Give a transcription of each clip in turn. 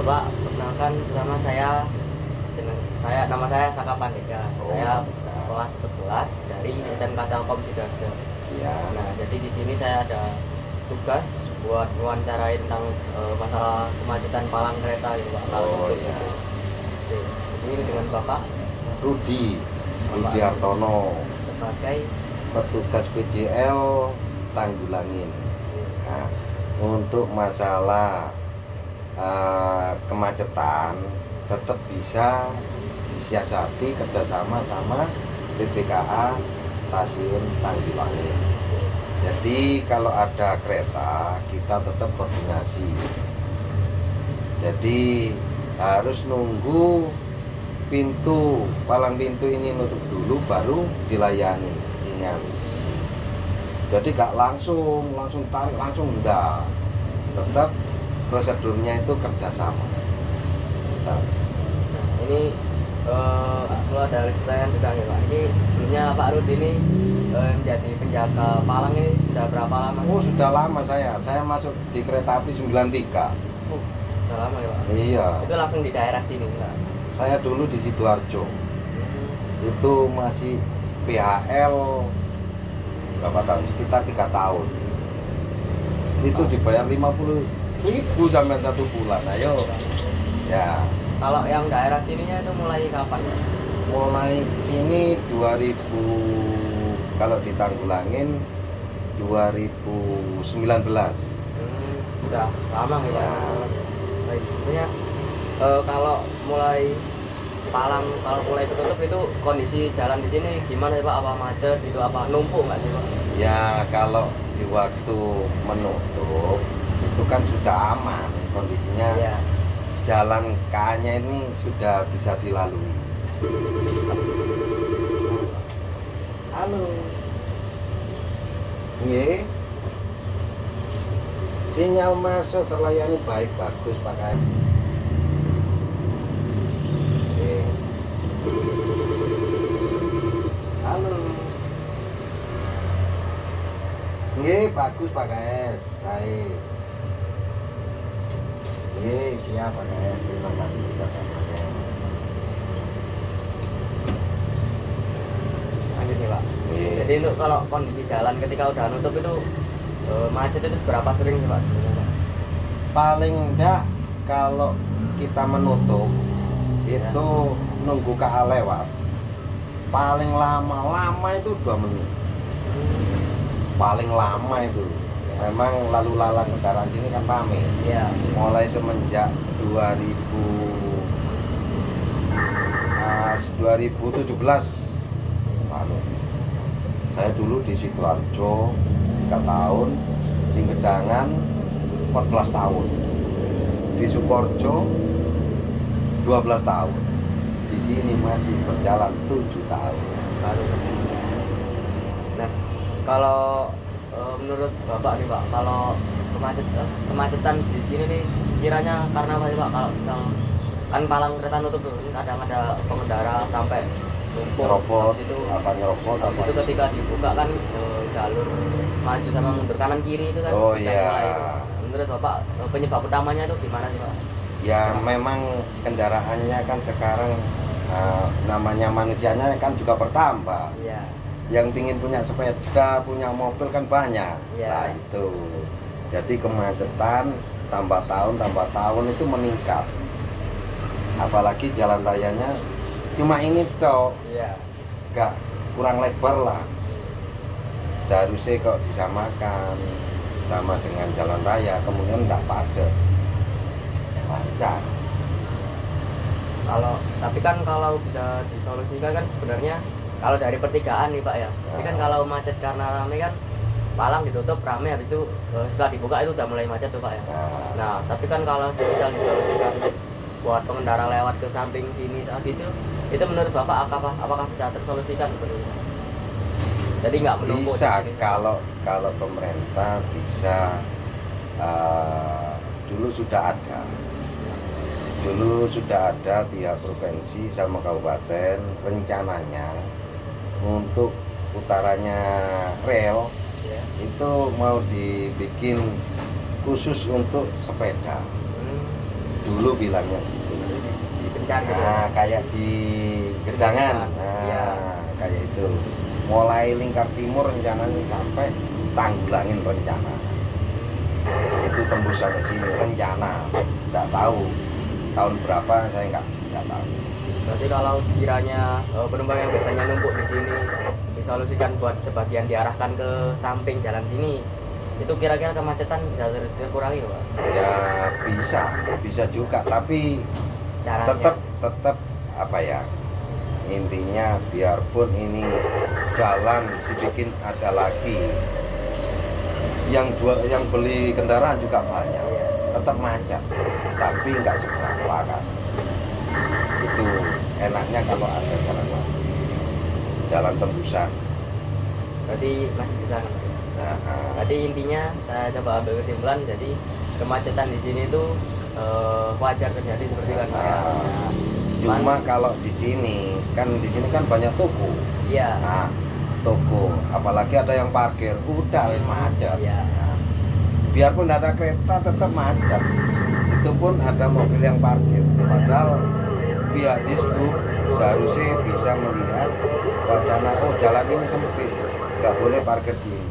Bapak, perkenalkan nama saya Saka Pandega. Saya kelas 11 dari SMK Telkom Sidoarjo. Ya. Nah, jadi di sini saya ada tugas buat wawancarai tentang masalah kemacetan palang kereta gitu Pak. Ya. Oke, ini dengan Bapak Rudi Hartono, sebagai petugas PJL Tanggulangin. Nah, untuk masalah kemacetan tetap bisa disiasati kerjasama sama BPKA Stasiun Tanggulangin. Jadi kalau ada kereta kita tetap koordinasi. Jadi harus nunggu palang pintu ini nutup dulu baru dilayani sinyal. Jadi gak langsung tarik langsung enggak. Tetap prosedurnya itu kerjasama. Nah, ini kalau ada pertanyaan juga nih Pak. Ini sebelumnya Pak Rudi ini menjadi penjaga palang ini sudah berapa lama? Oh, sudah lama saya masuk di kereta api 93. Sudah lama ya Pak? Iya. Itu langsung di daerah sini Pak? Saya dulu di Sidoarjo. Itu masih PHL berapa tahun? Sekitar 3 tahun. Itu dibayar 50.000 sampai 1 bulan. Ayo. Ya. Kalau yang daerah sininya itu mulai kapan? Mulai sini 2000, kalau di Tanggulangin 2019. Udah lama nih Pak. Ya. Baik, sebenarnya kalau mulai tutup itu kondisi jalan di sini gimana sih Pak? Apa macet gitu, apa numpuk nggak sih Pak? Ya kalau di waktu menutup itu kan sudah aman kondisinya. Ya. Jalan K-nya ini sudah bisa dilalui. Halo. Nggih. Sinyal masuk terlayani baik, bagus pakai. Nggih. Halo. Nggih, bagus Pak KS. Baik. Nggih, siap Pak KS. Terima kasih kerjasamanya. Lanjut nih Pak. Nggih. Jadi untuk kalau kondisi jalan ketika udah nutup itu macet itu seberapa sering sih Pak sebenarnya? Paling enggak kalau kita menutup itu nunggu KA lewat. Paling lama itu 2 menit. Paling lama itu. Memang lalu lalang kendaraan sini kan rame. Iya. Mulai semenjak 2017 lalu. Saya dulu di Sidoarjo 3 tahun, di Gedangan 14 tahun, di Sukoharjo 12 tahun. Di sini masih berjalan 7 tahun. Baru. Nah, kalau menurut Bapak nih Pak, kalau kemacetan di sini nih sekiranya karena apa sih Pak? Kalau misal kan palang kereta nutup tuh, kadang ada pengendara sampai numpuk Nyerobot, itu nyerobot itu ketika dibuka kan jalur maju sama mundur kanan kiri itu kan Oh sudah iya. mulai. Menurut Bapak penyebab utamanya itu gimana sih Pak? Ya memang kendaraannya kan sekarang namanya manusianya kan juga bertambah. Iya. Yang pingin punya sepeda, punya mobil kan banyak. Iya. Nah itu. Jadi kemacetan tambah tahun itu meningkat. Apalagi jalan rayanya cuma ini toh. Iya. Gak kurang lebar lah. Seharusnya kok disamakan sama dengan jalan raya, kemungkinan nggak padat. Lancar. Tapi kan kalau bisa disolusikan kan sebenarnya kalau dari pertigaan nih Pak ya. Ini kan kalau macet karena rame kan palang ditutup rame, habis itu setelah dibuka itu udah mulai macet tuh Pak ya. Nah, tapi kan kalau bisa disolusikan buat pengendara lewat ke samping sini saat itu menurut Bapak apakah bisa tersolusikan sebenarnya? Jadi nggak menumpuk. Bisa kalau pemerintah bisa dulu sudah ada pihak provinsi sama kabupaten rencananya untuk putarannya rel itu mau dibikin khusus untuk sepeda. Dulu dulu bilangnya gitu. Dipencar gitu. Nah, kayak di Gedangan, Iya. kayak itu. Mulai lingkar timur rencananya sampai Tanggulangin rencana. Itu tembus sampai sini rencana. Nggak tahu tahun berapa, saya nggak tahu. Berarti kalau sekiranya penumpang yang biasanya numpuk di sini disolusikan buat sebagian diarahkan ke samping jalan sini, itu kira-kira kemacetan bisa terkurangi, Pak? Ya bisa juga, tapi Caranya. tetap apa ya, intinya biarpun ini jalan dibikin ada lagi, yang beli kendaraan juga banyak, Iya. tetap macet, tapi nggak seberapa kan. Itu enaknya kalau ada jalan lagi, jalan tembusan. Berarti masih bisa kan, Pak? Nah, Berarti intinya saya coba ambil kesimpulan, jadi kemacetan di sini itu wajar terjadi seperti kan, Pak ya. cuma kalau di sini kan banyak toko. Iya. Nah, toko, apalagi ada yang parkir, udah wis macet. Iya. Nah, biarpun ada kereta tetap macet. Itu pun ada mobil yang parkir. Padahal pihak dishub seharusnya bisa melihat wacana, oh jalan ini sempit, nggak boleh parkir sini.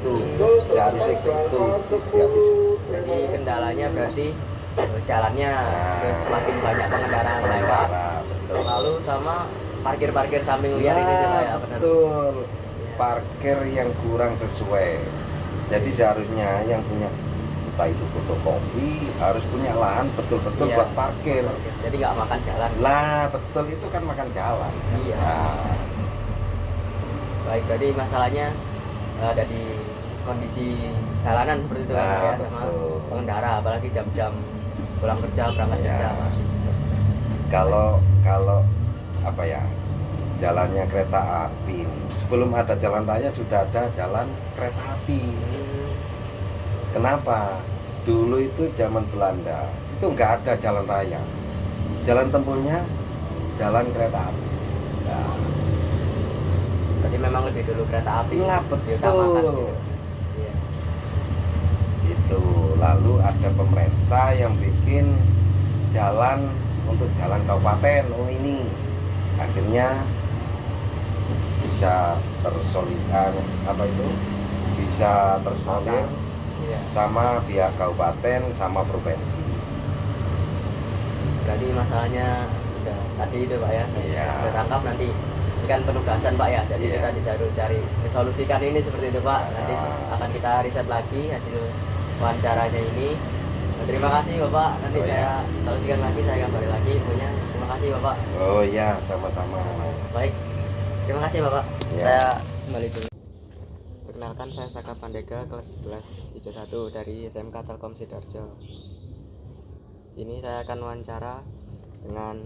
Itu seharusnya itu pihak dishub. Jadi kendalanya berarti jalannya, terus semakin banyak pengendara yang lewat, Betul. lalu sama parkir samping liar ini sih, Pak ya, benar. Betul. Parkir yang kurang sesuai. Jadi seharusnya yang punya entah itu fotokopi harus punya lahan betul-betul Iya. buat parkir. Jadi nggak makan jalan. Lah betul, itu kan makan jalan. Iya. Nah, Baik, berarti masalahnya ada di kondisi jalanan seperti itu kan, Nah, Pak ya, sama betul. pengendara, apalagi jam-jam pulang kerja, berangkat Iya. kerja, Pak. kalau apa ya, jalannya kereta api, sebelum ada jalan raya sudah ada jalan kereta api. Kenapa? Dulu itu zaman Belanda itu nggak ada jalan raya, jalan tempuhnya jalan kereta api. Nah, Jadi memang lebih dulu kereta api lah diutamakan, betul. gitu. Iya. Itu lalu ada pemerintah yang bikin jalan untuk jalan kabupaten. Oh ini akhirnya bisa tersolidar, apa itu, bisa tersolir Iya. sama pihak kabupaten sama provinsi. Berarti masalahnya sudah tadi itu, Pak ya, Iya. sudah tangkap. Nanti ini kan penugasan, Pak ya, jadi Iya. kita disuruh cari solusikan ini seperti itu, Pak. Nanti Ah. akan kita riset lagi hasil wawancaranya ini. Nah, terima kasih Bapak, nanti Oh, iya. saya solusikan lagi, saya kembali lagi infonya. Terima kasih Bapak. Oh iya, sama-sama. Baik, terima kasih Bapak. Iya. Saya kembali dulu. Perkenalkan, saya Saka Pandega, kelas 11 hijau 1 dari SMK Telkom Sidoarjo. Ini saya akan wawancara dengan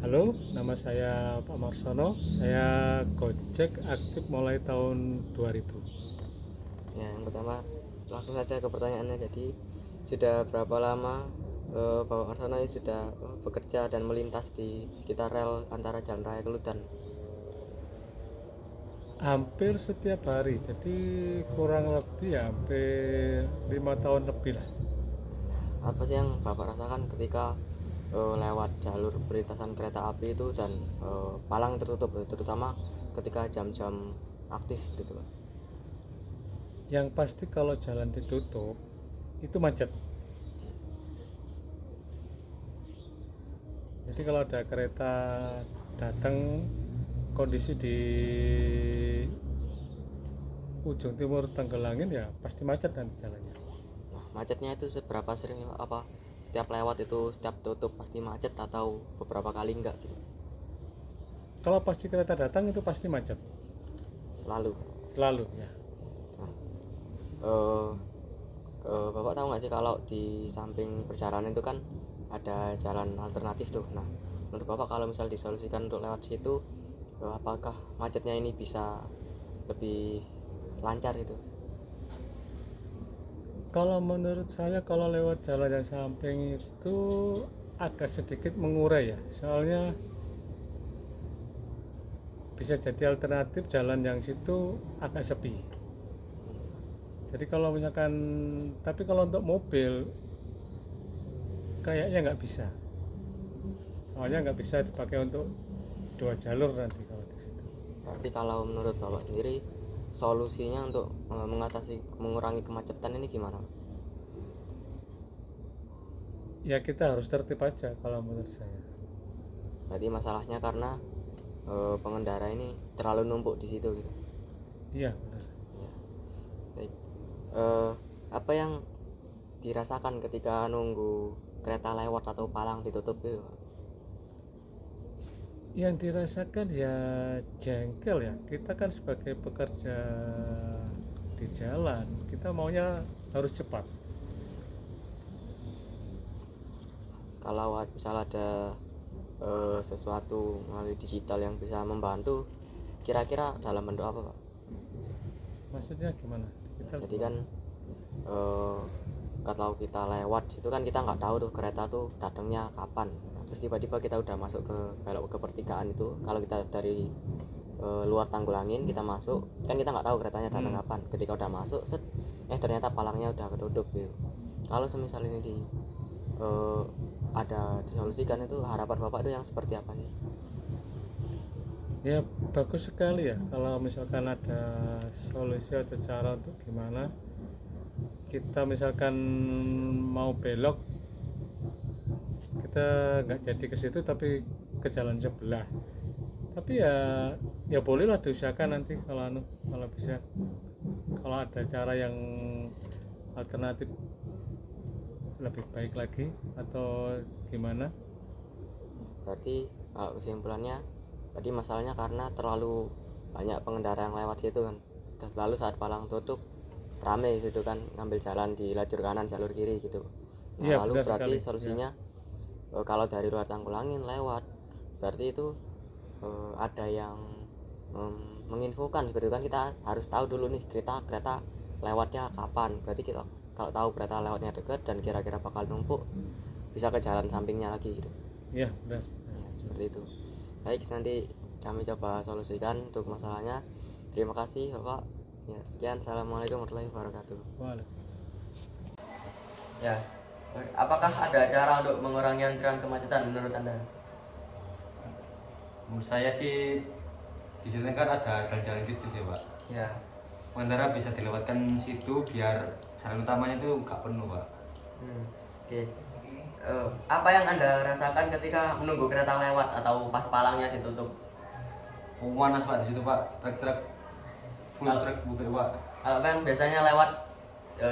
Halo, nama saya Pak Marsono. Saya Gojek aktif mulai tahun 2000. ya, yang pertama langsung saja ke pertanyaannya. Jadi sudah berapa lama Bapak Marsono ini sudah bekerja dan melintas di sekitar rel antara Jalan Raya Keludan? Hampir setiap hari, jadi kurang lebih ya hampir 5 tahun lebih lah. Apa sih yang Bapak rasakan ketika lewat jalur perlintasan kereta api itu dan palang tertutup, terutama ketika jam-jam aktif gitu, Pak? Yang pasti kalau jalan ditutup itu macet. Jadi kalau ada kereta datang, kondisi di ujung timur Tenggelangin ya pasti macet nanti jalannya. Nah, macetnya itu seberapa sering, Pak? Apa setiap lewat itu, setiap tutup pasti macet atau beberapa kali enggak gitu? Kalau pasti kereta datang itu pasti macet, Selalu. selalu ya. Bapak tahu nggak sih kalau di samping perjalanan itu kan ada jalan alternatif tuh. Nah, menurut Bapak kalau misal disolusikan untuk lewat situ, apakah macetnya ini bisa lebih lancar gitu? Kalau menurut saya kalau lewat jalan yang samping itu agak sedikit mengurai ya, soalnya bisa jadi alternatif jalan yang situ agak sepi. Jadi kalau misalkan, tapi kalau untuk mobil kayaknya nggak bisa. Soalnya nggak bisa dipakai untuk 2 jalur nanti kalau di situ. Berarti kalau menurut Bapak sendiri solusinya untuk mengurangi kemacetan ini gimana? Ya kita harus tertib aja kalau menurut saya. Berarti masalahnya karena pengendara ini terlalu numpuk di situ gitu. Iya benar. Ya. Baik. Apa yang dirasakan ketika nunggu kereta lewat atau palang ditutup gitu? Yang dirasakan ya jengkel ya. Kita kan sebagai pekerja di jalan, kita maunya harus cepat. Kalau misal ada sesuatu melalui digital yang bisa membantu, kira-kira dalam bentuk apa Pak? Maksudnya gimana? Jadi kan kalau kita lewat situ kan kita nggak tahu tuh kereta tuh datangnya kapan. Terus tiba-tiba kita udah masuk ke belok ke pertigaan itu. Kalau kita dari luar Tanggulangin kita masuk, kan kita nggak tahu keretanya datang kapan. Ketika udah masuk, ternyata palangnya udah ketutup gitu. Kalau semisal ini ada disolusikan, itu harapan Bapak itu yang seperti apa sih? Ya bagus sekali ya kalau misalkan ada solusi atau cara untuk gimana kita misalkan mau belok, kita nggak jadi ke situ tapi ke jalan sebelah. Tapi ya bolehlah diusahakan nanti kalau bisa, kalau ada cara yang alternatif lebih baik lagi atau gimana. Berarti kalau kesimpulannya, tadi masalahnya karena terlalu banyak pengendara yang lewat situ kan. Terus lalu saat palang tutup rame gitu kan, ngambil jalan di lajur kanan jalur kiri gitu. Nah, Iya, lalu benar berarti sekali. solusinya kalau dari luar Tanggulangin lewat, berarti itu ada yang menginfokan seperti itu kan. Kita harus tahu dulu nih kereta lewatnya kapan. Berarti kita kalau tahu kereta lewatnya dekat dan kira-kira bakal numpuk, bisa ke jalan sampingnya lagi gitu. Iya benar. Ya, seperti itu. Baik, nanti kami coba solusikan untuk masalahnya. Terima kasih Bapak. Ya, sekian. Assalamualaikum warahmatullahi wabarakatuh. Ya, apakah ada cara untuk mengurangi antrian kemacetan menurut Anda? Menurut saya sih di sini kan ada jalan-jalan kecil sih Pak. Ya, Pengendara bisa dilewatkan situ biar jalan utamanya itu nggak penuh Pak. Oke. Apa yang Anda rasakan ketika menunggu kereta lewat atau pas palangnya ditutup? Panas Pak di situ Pak. Truk-truk full truk bukan Pak. Kalau kan biasanya lewat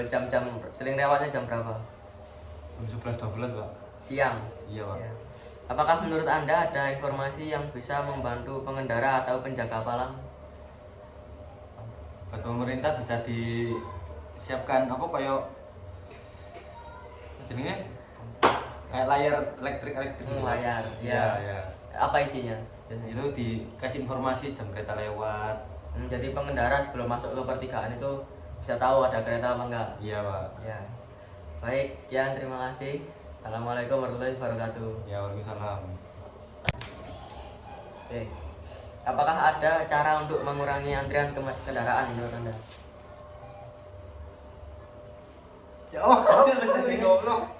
jam-jam, sering lewatnya jam berapa? Jam 11-12 Pak. Siang. Iya Pak. Ya. Apakah menurut Anda ada informasi yang bisa membantu pengendara atau penjaga palang? Buat pemerintah bisa disiapkan apa kayak jenenge kayak layar elektrik gitu. Layar. Ya, ya. Apa isinya? Itu dikasih informasi jam kereta lewat. Jadi pengendara sebelum masuk ke pertigaan itu bisa tahu ada kereta apa enggak? Iya Pak. Ya. Baik, sekian, terima kasih. Assalamualaikum warahmatullahi wabarakatuh. Ya, waalaikumsalam. Oke. Apakah ada cara untuk mengurangi antrian kendaraan menurut Anda? Oh, goblok.